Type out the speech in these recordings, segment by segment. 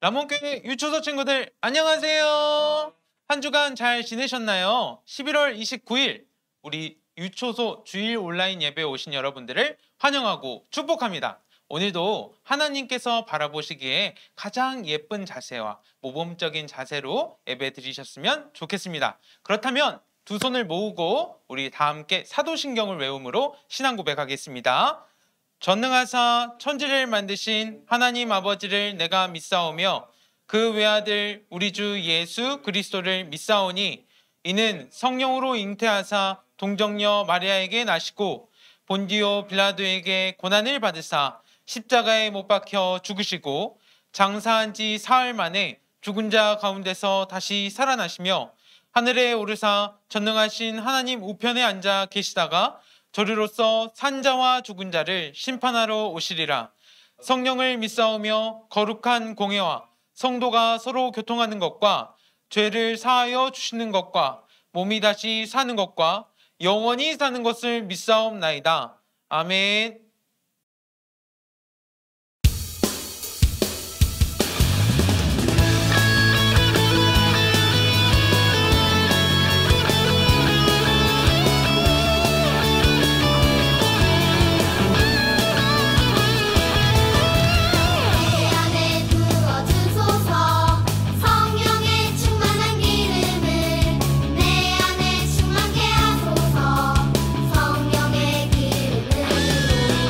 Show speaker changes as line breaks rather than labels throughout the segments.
남원교회 유초소 친구들 안녕하세요. 한 주간 잘 지내셨나요? 11월 29일 우리 유초소 주일 온라인 예배에 오신 여러분들을 환영하고 축복합니다. 오늘도 하나님께서 바라보시기에 가장 예쁜 자세와 모범적인 자세로 예배 드리셨으면 좋겠습니다. 그렇다면 두 손을 모으고 우리 다 함께 사도신경을 외움으로 신앙 고백하겠습니다. 전능하사 천지를 만드신 하나님 아버지를 내가 믿사오며 그 외아들 우리 주 예수 그리스도를 믿사오니 이는 성령으로 잉태하사 동정녀 마리아에게 나시고 본디오 빌라도에게 고난을 받으사 십자가에 못 박혀 죽으시고 장사한 지 사흘 만에 죽은 자 가운데서 다시 살아나시며 하늘에 오르사 전능하신 하나님 우편에 앉아 계시다가 저리로서 산자와 죽은 자를 심판하러 오시리라. 성령을 믿사오며 거룩한 공회와 성도가 서로 교통하는 것과 죄를 사하여 주시는 것과 몸이 다시 사는 것과 영원히 사는 것을 믿사옵나이다. 아멘.
성령의 기름으로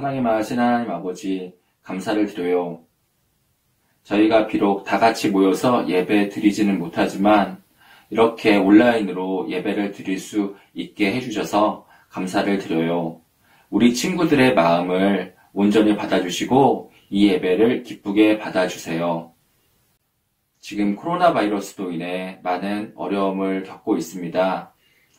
사랑의 하나님 아버지, 감사를 드려요. 저희가 비록 다 같이 모여서 예배 드리지는 못하지만 이렇게 온라인으로 예배를 드릴 수 있게 해주셔서 감사를 드려요. 우리 친구들의 마음을 온전히 받아주시고 이 예배를 기쁘게 받아주세요. 지금 코로나 바이러스로 인해 많은 어려움을 겪고 있습니다.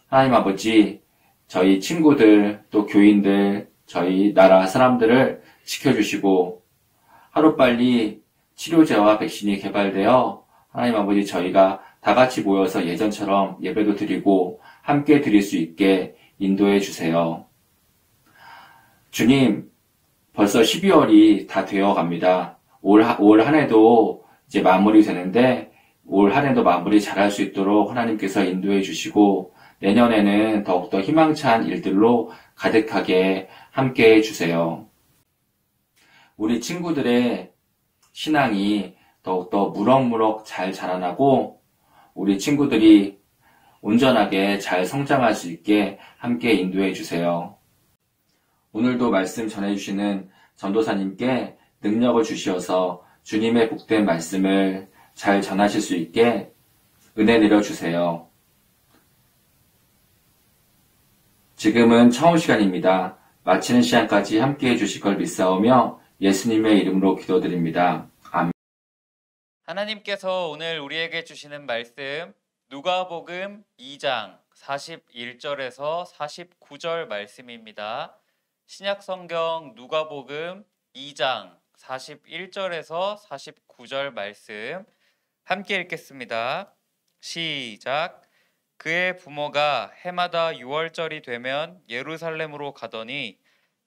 하나님 아버지, 저희 친구들, 또 교인들, 저희 나라 사람들을 지켜주시고 하루빨리 치료제와 백신이 개발되어 하나님 아버지 저희가 다 같이 모여서 예전처럼 예배도 드리고 함께 드릴 수 있게 인도해 주세요. 주님, 벌써 12월이 다 되어 갑니다. 올 한 해도 이제 마무리 되는데 올 한 해도 마무리 잘할 수 있도록 하나님께서 인도해 주시고 내년에는 더욱더 희망찬 일들로 가득하게 함께 해주세요. 우리 친구들의 신앙이 더욱더 무럭무럭 잘 자라나고 우리 친구들이 온전하게 잘 성장할 수 있게 함께 인도해 주세요. 오늘도 말씀 전해주시는 전도사님께 능력을 주시어서 주님의 복된 말씀을 잘 전하실 수 있게 은혜 내려주세요. 지금은 청후 시간입니다. 마치는 시간까지 함께해 주실 걸 믿사오며 예수님의 이름으로 기도드립니다. 아멘.
하나님께서 오늘 우리에게 주시는 말씀 누가복음 2장 41절에서 49절 말씀입니다. 신약성경 누가복음 2장 41절에서 49절 말씀 함께 읽겠습니다. 시작. 그의 부모가 해마다 6월절이 되면 예루살렘으로 가더니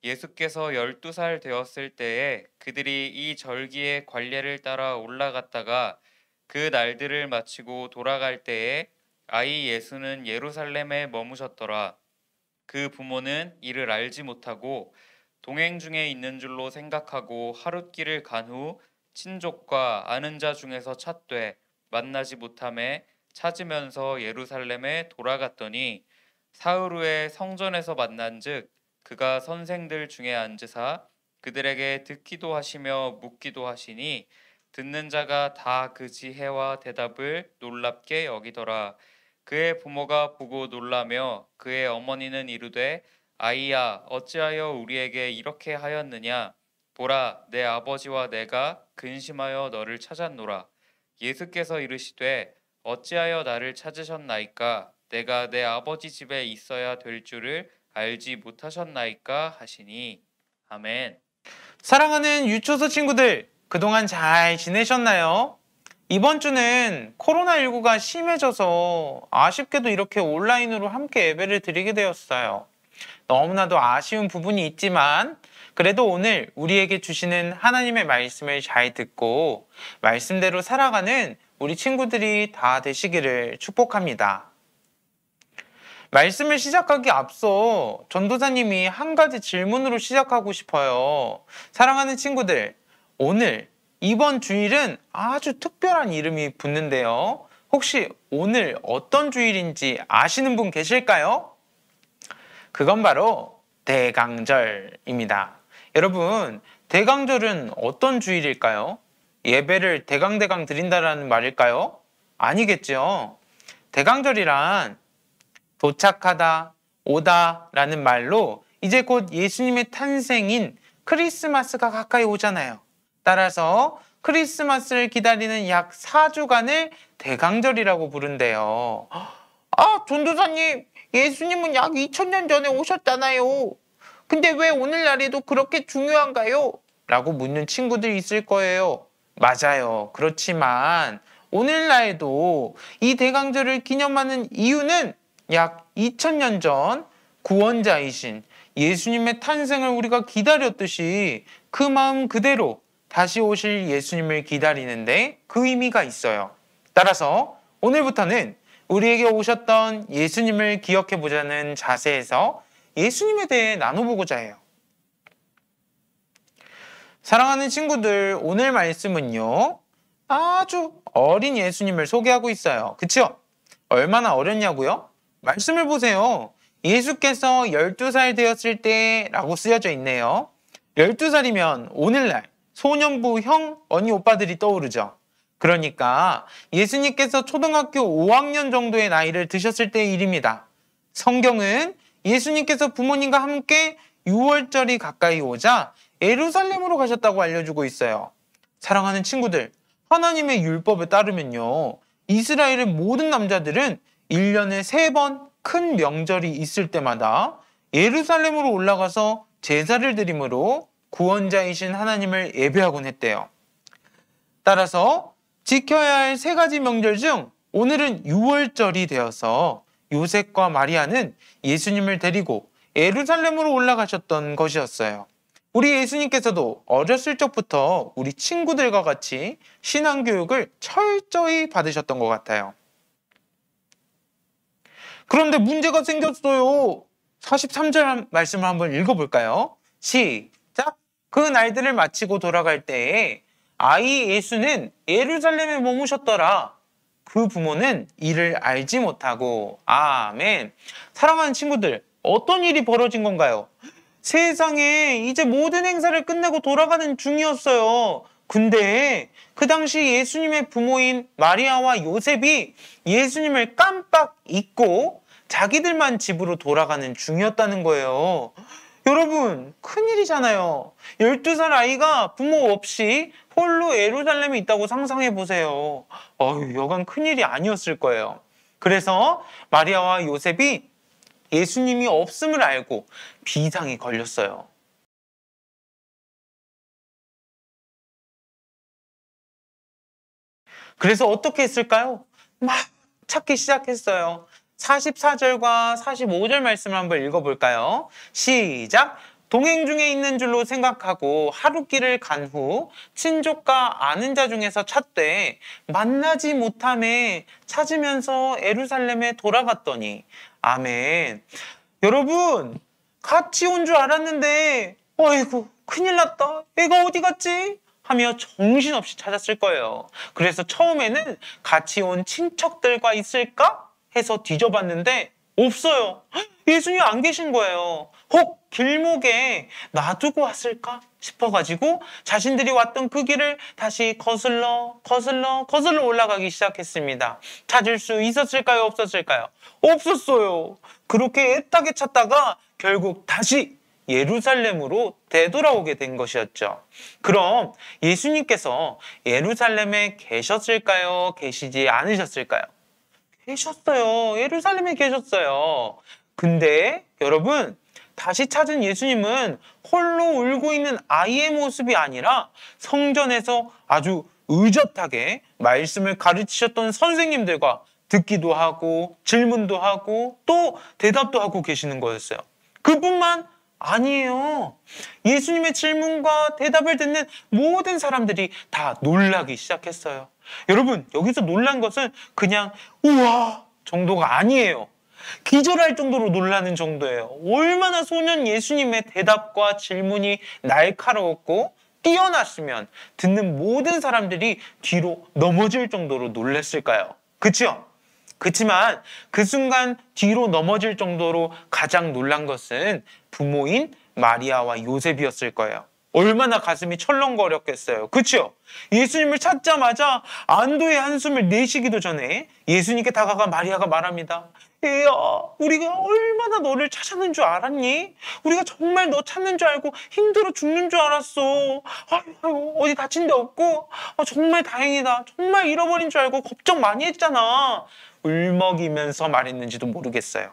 예수께서 12살 되었을 때에 그들이 이 절기의 관례를 따라 올라갔다가 그 날들을 마치고 돌아갈 때에 아이 예수는 예루살렘에 머무셨더라. 그 부모는 이를 알지 못하고 동행 중에 있는 줄로 생각하고 하룻길을 간 후 친족과 아는 자 중에서 찾되 만나지 못하매 찾으면서 예루살렘에 돌아갔더니 사흘 후에 성전에서 만난즉 그가 선생들 중에 앉으사 그들에게 듣기도 하시며 묻기도 하시니 듣는 자가 다 그 지혜와 대답을 놀랍게 여기더라. 그의 부모가 보고 놀라며 그의 어머니는 이르되 아이야 어찌하여 우리에게 이렇게 하였느냐 보라 내 아버지와 내가 근심하여 너를 찾았노라. 예수께서 이르시되 어찌하여 나를 찾으셨나이까 내가 내 아버지 집에 있어야 될 줄을 알지 못하셨나이까 하시니. 아멘.
사랑하는 유초소 친구들, 그동안 잘 지내셨나요? 이번 주는 코로나19가 심해져서 아쉽게도 이렇게 온라인으로 함께 예배를 드리게 되었어요. 너무나도 아쉬운 부분이 있지만 그래도 오늘 우리에게 주시는 하나님의 말씀을 잘 듣고 말씀대로 살아가는 우리 친구들이 다 되시기를 축복합니다. 말씀을 시작하기 앞서 전도사님이 한 가지 질문으로 시작하고 싶어요. 사랑하는 친구들, 오늘 이번 주일은 아주 특별한 이름이 붙는데요. 혹시 오늘 어떤 주일인지 아시는 분 계실까요? 그건 바로 대강절입니다. 여러분, 대강절은 어떤 주일일까요? 예배를 대강대강 드린다라는 말일까요? 아니겠죠. 대강절이란 도착하다, 오다 라는 말로 이제 곧 예수님의 탄생인 크리스마스가 가까이 오잖아요. 따라서 크리스마스를 기다리는 약 4주간을 대강절이라고 부른대요. 아, 전도사님, 예수님은 약 2000년 전에 오셨잖아요. 근데 왜 오늘날에도 그렇게 중요한가요? 라고 묻는 친구들이 있을 거예요. 맞아요. 그렇지만 오늘날에도 이 대강절을 기념하는 이유는 약 2000년 전 구원자이신 예수님의 탄생을 우리가 기다렸듯이 그 마음 그대로 다시 오실 예수님을 기다리는데 그 의미가 있어요. 따라서 오늘부터는 우리에게 오셨던 예수님을 기억해보자는 자세에서 예수님에 대해 나눠보고자 해요. 사랑하는 친구들, 오늘 말씀은요, 아주 어린 예수님을 소개하고 있어요. 그쵸? 얼마나 어렸냐고요? 말씀을 보세요. 예수께서 12살 되었을 때 라고 쓰여져 있네요. 12살이면 오늘날 소년부 형, 언니, 오빠들이 떠오르죠. 그러니까 예수님께서 초등학교 5학년 정도의 나이를 드셨을 때의 일입니다. 성경은 예수님께서 부모님과 함께 6월절이 가까이 오자 예루살렘으로 가셨다고 알려주고 있어요. 사랑하는 친구들, 하나님의 율법에 따르면요, 이스라엘의 모든 남자들은 1년에 3번 큰 명절이 있을 때마다 예루살렘으로 올라가서 제사를 드림으로 구원자이신 하나님을 예배하곤 했대요. 따라서 지켜야 할 3가지 명절 중 오늘은 6월절이 되어서 요셉과 마리아는 예수님을 데리고 예루살렘으로 올라가셨던 것이었어요. 우리 예수님께서도 어렸을 적부터 우리 친구들과 같이 신앙교육을 철저히 받으셨던 것 같아요. 그런데 문제가 생겼어요. 43절 말씀을 한번 읽어볼까요? 시작! 그 날들을 마치고 돌아갈 때에 아이 예수는 예루살렘에 머무셨더라. 그 부모는 이를 알지 못하고. 아멘. 사랑하는 친구들, 어떤 일이 벌어진 건가요? 세상에 이제 모든 행사를 끝내고 돌아가는 중이었어요. 근데 그 당시 예수님의 부모인 마리아와 요셉이 예수님을 깜빡 잊고 자기들만 집으로 돌아가는 중이었다는 거예요. 여러분, 큰일이잖아요. 12살 아이가 부모 없이 홀로 예루살렘에 있다고 상상해 보세요. 여간 큰일이 아니었을 거예요. 그래서 마리아와 요셉이 예수님이 없음을 알고 비상이 걸렸어요. 그래서 어떻게 했을까요? 막 찾기 시작했어요. 44절과 45절 말씀을 한번 읽어볼까요? 시작! 동행 중에 있는 줄로 생각하고 하루길을 간 후 친족과 아는 자 중에서 찾되 만나지 못함에 찾으면서 예루살렘에 돌아갔더니. 아멘. 여러분, 같이 온 줄 알았는데 어이구 큰일 났다. 애가 어디 갔지? 하며 정신없이 찾았을 거예요. 그래서 처음에는 같이 온 친척들과 있을까 해서 뒤져봤는데 없어요. 예수님 안 계신 거예요. 혹 길목에 놔두고 왔을까 싶어가지고 자신들이 왔던 그 길을 다시 거슬러 올라가기 시작했습니다. 찾을 수 있었을까요? 없었을까요? 없었어요. 그렇게 애타게 찾다가 결국 다시 예루살렘으로 되돌아오게 된 것이었죠. 그럼 예수님께서 예루살렘에 계셨을까요? 계시지 않으셨을까요? 계셨어요. 예루살렘에 계셨어요. 근데 여러분, 다시 찾은 예수님은 홀로 울고 있는 아이의 모습이 아니라 성전에서 아주 의젓하게 말씀을 가르치셨던 선생님들과 듣기도 하고 질문도 하고 또 대답도 하고 계시는 거였어요. 그뿐만 아니에요. 예수님의 질문과 대답을 듣는 모든 사람들이 다 놀라기 시작했어요. 여러분, 여기서 놀란 것은 그냥 우와 정도가 아니에요. 기절할 정도로 놀라는 정도예요. 얼마나 소년 예수님의 대답과 질문이 날카로웠고 뛰어났으면 듣는 모든 사람들이 뒤로 넘어질 정도로 놀랐을까요? 그렇죠? 그렇지만 그 순간 뒤로 넘어질 정도로 가장 놀란 것은 부모인 마리아와 요셉이었을 거예요. 얼마나 가슴이 철렁거렸겠어요. 그렇죠? 예수님을 찾자마자 안도의 한숨을 내쉬기도 전에 예수님께 다가가 마리아가 말합니다. 얘야, 우리가 얼마나 너를 찾았는 줄 알았니? 우리가 정말 너 찾는 줄 알고 힘들어 죽는 줄 알았어. 아유, 어디 다친 데 없고? 정말 다행이다. 정말 잃어버린 줄 알고 걱정 많이 했잖아. 울먹이면서 말했는지도 모르겠어요.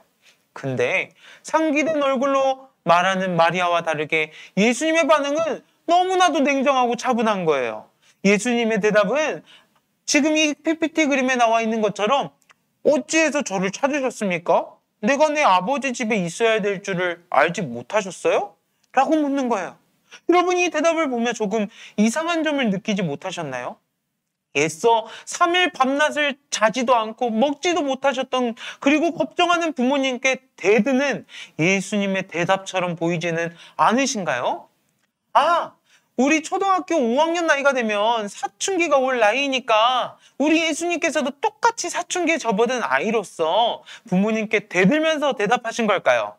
근데 상기된 얼굴로 말하는 마리아와 다르게 예수님의 반응은 너무나도 냉정하고 차분한 거예요. 예수님의 대답은 지금 이 PPT 그림에 나와 있는 것처럼 어찌해서 저를 찾으셨습니까? 내가 내 아버지 집에 있어야 될 줄을 알지 못하셨어요? 라고 묻는 거예요. 여러분, 이 대답을 보며 조금 이상한 점을 느끼지 못하셨나요? 애써 3일 밤낮을 자지도 않고 먹지도 못하셨던, 그리고 걱정하는 부모님께 대드는 예수님의 대답처럼 보이지는 않으신가요? 우리 초등학교 5학년 나이가 되면 사춘기가 올 나이니까 우리 예수님께서도 똑같이 사춘기에 접어든 아이로서 부모님께 대들면서 대답하신 걸까요?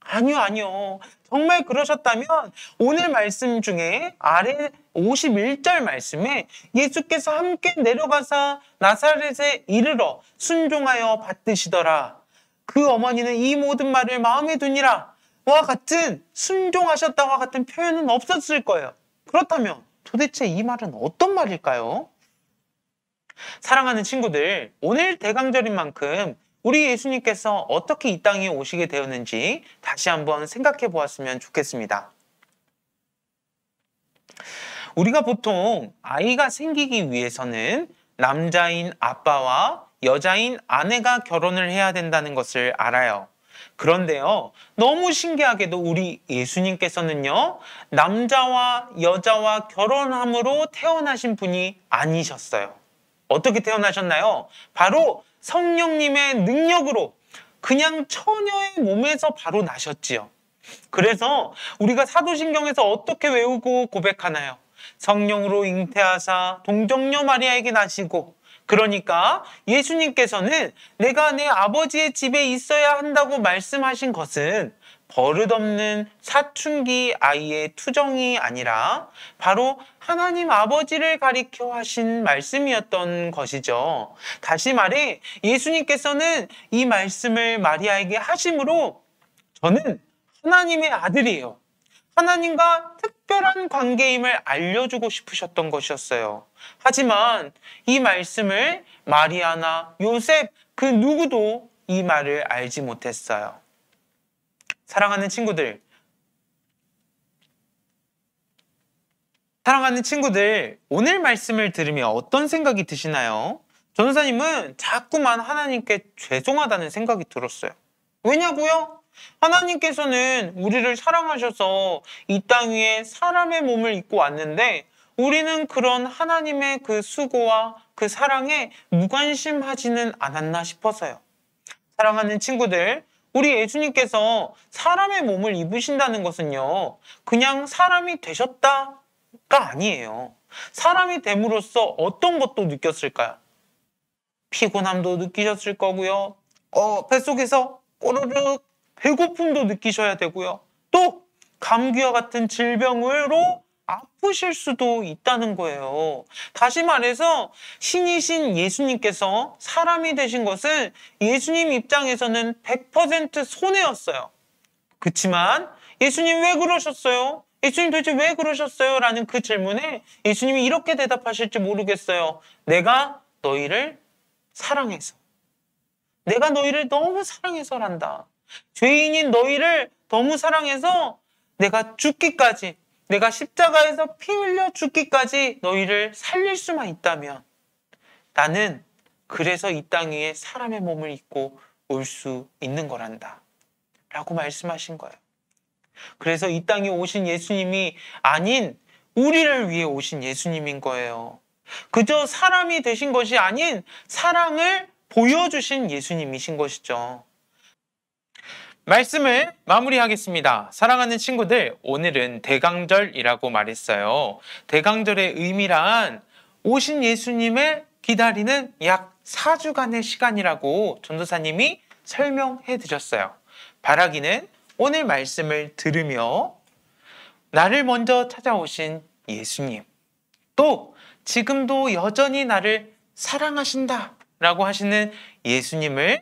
아니요, 아니요. 정말 그러셨다면 오늘 말씀 중에 아래 51절 말씀에 예수께서 함께 내려가사 나사렛에 이르러 순종하여 받드시더라. 그 어머니는 이 모든 말을 마음에 두니라. 와 같은 순종하셨다와 같은 표현은 없었을 거예요. 그렇다면 도대체 이 말은 어떤 말일까요? 사랑하는 친구들, 오늘 대강절인 만큼 우리 예수님께서 어떻게 이 땅에 오시게 되었는지 다시 한번 생각해 보았으면 좋겠습니다. 우리가 보통 아이가 생기기 위해서는 남자인 아빠와 여자인 아내가 결혼을 해야 된다는 것을 알아요. 그런데요, 너무 신기하게도 우리 예수님께서는요, 남자와 여자와 결혼함으로 태어나신 분이 아니셨어요. 어떻게 태어나셨나요? 바로 성령님의 능력으로 그냥 처녀의 몸에서 바로 나셨지요. 그래서 우리가 사도신경에서 어떻게 외우고 고백하나요? 성령으로 잉태하사 동정녀 마리아에게 나시고, 그러니까 예수님께서는 내가 내 아버지의 집에 있어야 한다고 말씀하신 것은 버릇없는 사춘기 아이의 투정이 아니라 바로 하나님 아버지를 가리켜 하신 말씀이었던 것이죠. 다시 말해 예수님께서는 이 말씀을 마리아에게 하심으로 저는 하나님의 아들이에요. 하나님과 특별한 관계임을 알려주고 싶으셨던 것이었어요. 하지만 이 말씀을 마리아나 요셉 그 누구도 이 말을 알지 못했어요. 사랑하는 친구들, 오늘 말씀을 들으며 어떤 생각이 드시나요? 전도사님은 자꾸만 하나님께 죄송하다는 생각이 들었어요. 왜냐고요? 하나님께서는 우리를 사랑하셔서 이 땅 위에 사람의 몸을 입고 왔는데 우리는 그런 하나님의 그 수고와 그 사랑에 무관심하지는 않았나 싶어서요. 사랑하는 친구들, 우리 예수님께서 사람의 몸을 입으신다는 것은요, 그냥 사람이 되셨다가 아니에요. 사람이 됨으로써 어떤 것도 느꼈을까요? 피곤함도 느끼셨을 거고요. 뱃속에서 꼬르륵 배고픔도 느끼셔야 되고요. 또 감기와 같은 질병으로 아프실 수도 있다는 거예요. 다시 말해서 신이신 예수님께서 사람이 되신 것은 예수님 입장에서는 100% 손해였어요. 그렇지만 예수님 왜 그러셨어요? 예수님 도대체 왜 그러셨어요? 라는 그 질문에 예수님이 이렇게 대답하실지 모르겠어요. 내가 너희를 사랑해서. 내가 너희를 너무 사랑해서란다. 죄인인 너희를 너무 사랑해서 내가 죽기까지, 내가 십자가에서 피 흘려 죽기까지 너희를 살릴 수만 있다면 나는 그래서 이 땅 위에 사람의 몸을 입고 올 수 있는 거란다. 라고 말씀하신 거예요. 그래서 이 땅에 오신 예수님이 아닌 우리를 위해 오신 예수님인 거예요. 그저 사람이 되신 것이 아닌 사랑을 보여주신 예수님이신 것이죠. 말씀을 마무리하겠습니다. 사랑하는 친구들, 오늘은 대강절이라고 말했어요. 대강절의 의미란 오신 예수님을 기다리는 약 4주간의 시간이라고 전도사님이 설명해 드렸어요. 바라기는 오늘 말씀을 들으며 나를 먼저 찾아오신 예수님, 또 지금도 여전히 나를 사랑하신다 라고 하시는 예수님을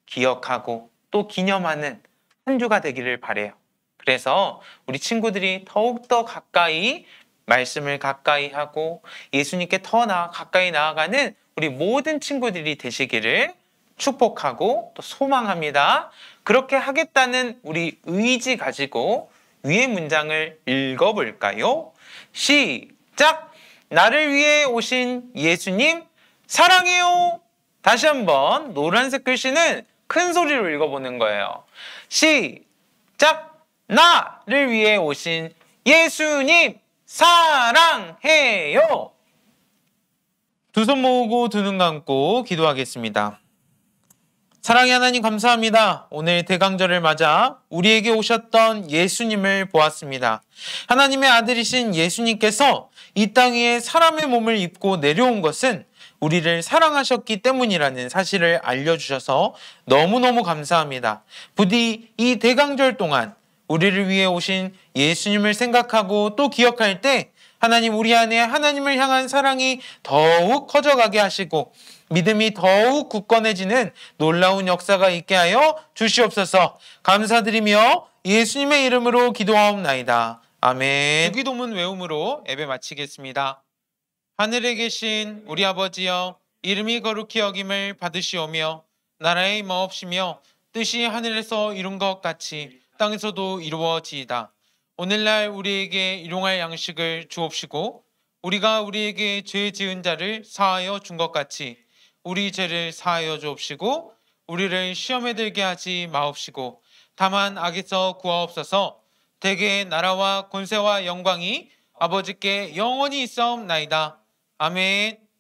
기억하고 또 기념하는 한 주가 되기를 바라요. 그래서 우리 친구들이 더욱더 가까이 말씀을 가까이 하고 예수님께 더 가까이 나아가는 우리 모든 친구들이 되시기를 축복하고 또 소망합니다. 그렇게 하겠다는 우리 의지 가지고 위의 문장을 읽어볼까요? 시작! 나를 위해 오신 예수님 사랑해요. 다시 한번 노란색 글씨는 큰 소리로 읽어보는 거예요. 시작! 나를 위해 오신 예수님 사랑해요. 두 손 모으고 두 눈 감고 기도하겠습니다. 사랑의 하나님 감사합니다. 오늘 대강절을 맞아 우리에게 오셨던 예수님을 보았습니다. 하나님의 아들이신 예수님께서 이 땅 위에 사람의 몸을 입고 내려온 것은 우리를 사랑하셨기 때문이라는 사실을 알려주셔서 너무너무 감사합니다. 부디 이 대강절 동안 우리를 위해 오신 예수님을 생각하고 또 기억할 때 하나님, 우리 안에 하나님을 향한 사랑이 더욱 커져가게 하시고 믿음이 더욱 굳건해지는 놀라운 역사가 있게 하여 주시옵소서. 감사드리며 예수님의 이름으로 기도하옵나이다. 아멘. 주기도문 외움으로 예배 마치겠습니다. 하늘에 계신 우리 아버지여, 이름이 거룩히 여김을 받으시오며 나라의 임하옵시며 뜻이 하늘에서 이룬 것 같이 땅에서도 이루어지이다. 오늘날 우리에게 일용할 양식을 주옵시고 우리가 우리에게 죄 지은 자를 사하여 준 것 같이 우리 죄를 사하여 주옵시고 우리를 시험에 들게 하지 마옵시고 다만 악에서 구하옵소서. 대개의 나라와 권세와 영광이 아버지께 영원히 있사옵나이다. 아멘.